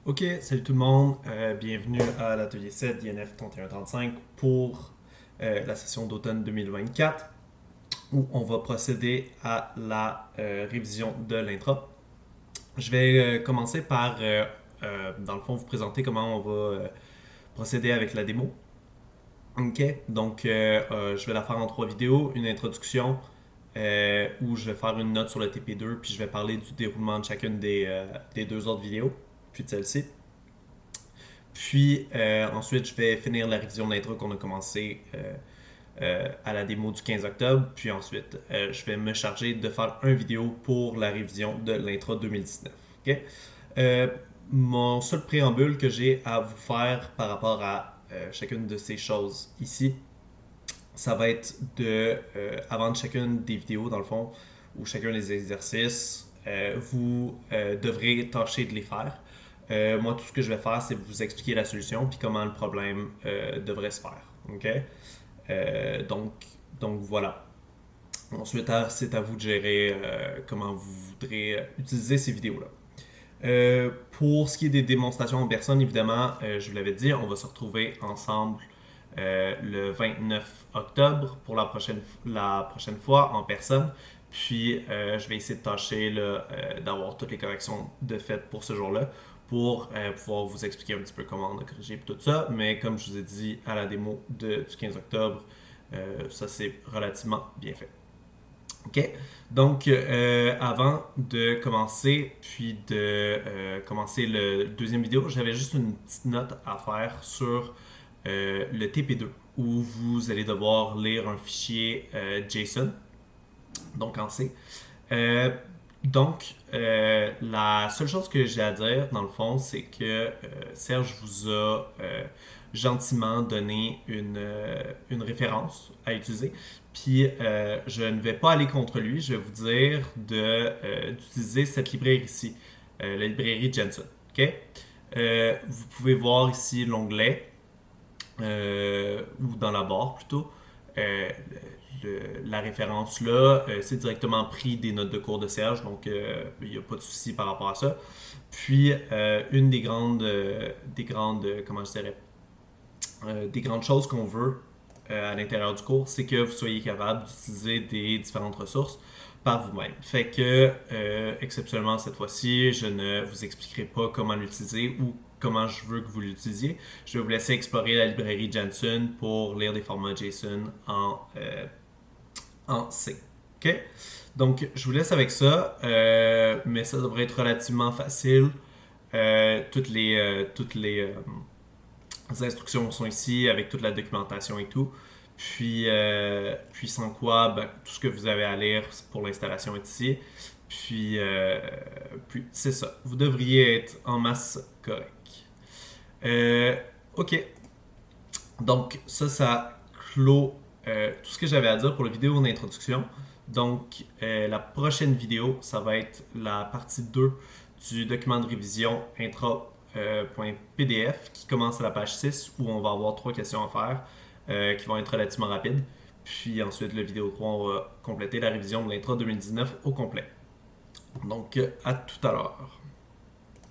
Ok, salut tout le monde. Bienvenue à l'atelier 7 d'INF 3135 pour la session d'automne 2024 où on va procéder à la révision de l'intra. Je vais commencer par, dans le fond, vous présenter comment on va procéder avec la démo. Ok, donc je vais la faire en trois vidéos, une introduction où je vais faire une note sur le TP2 puis je vais parler du déroulement de chacune des deux autres vidéos, puis de celle-ci. Puis ensuite, je vais finir la révision de l'intro qu'on a commencé à la démo du 15 octobre. Puis ensuite, je vais me charger de faire une vidéo pour la révision de l'intro 2019. Ok? Euh, Mon seul préambule que j'ai à vous faire par rapport à chacune de ces choses ici, ça va être avant de chacune des vidéos, dans le fond, ou chacun des exercices, vous devrez tâcher de les faire. Moi, tout ce que je vais faire, c'est vous expliquer la solution puis comment le problème devrait se faire. OK? Euh, donc, donc voilà. Ensuite, c'est à vous de gérer comment vous voudrez utiliser ces vidéos-là. Pour ce qui est des démonstrations en personne, évidemment, je vous l'avais dit, on va se retrouver ensemble le 29 octobre pour la prochaine fois en personne. Puis, je vais essayer de tâcher d'avoir toutes les corrections de fait pour ce jour-là pour pouvoir vous expliquer un petit peu comment on a corrigé tout ça. Mais comme je vous ai dit à la démo du 15 octobre, ça c'est relativement bien fait. OK? Donc, avant de commencer, puis de commencer le deuxième vidéo, j'avais juste une petite note à faire sur le TP2, où vous allez devoir lire un fichier JSON, donc en C. Euh, la seule chose que j'ai à dire, dans le fond, c'est que Serge vous a gentiment donné une référence à utiliser. Puis, je ne vais pas aller contre lui. Je vais vous dire d'utiliser cette librairie ici, la librairie Jensen. OK? Vous pouvez voir ici l'onglet, ou dans la barre plutôt. Euh, la référence là, c'est directement pris des notes de cours de Serge, donc il n'y a pas de souci par rapport à ça. Puis, une comment je dirais, des grandes choses qu'on veut à l'intérieur du cours, c'est que vous soyez capable d'utiliser des différentes ressources par vous-même. Fait que, exceptionnellement cette fois-ci, je ne vous expliquerai pas comment l'utiliser ou comment je veux que vous l'utilisiez. Je vais vous laisser explorer la librairie Jensen pour lire des formats JSON en C. OK? Donc, je vous laisse avec ça, mais ça devrait être relativement facile. Les instructions sont ici avec toute la documentation et tout. Puis sans quoi, ben, tout ce que vous avez à lire pour l'installation est ici. Puis c'est ça. Vous devriez être en masse correct. Euh, ok. Donc ça clôt tout ce que j'avais à dire pour la vidéo d'introduction. Donc la prochaine vidéo, ça va être la partie 2 du document de révision intra.pdf qui commence à la page 6 où on va avoir trois questions à faire qui vont être relativement rapides. Puis ensuite, la vidéo 3, on va compléter la révision de l'intra 2019 au complet. Donc, à tout à l'heure.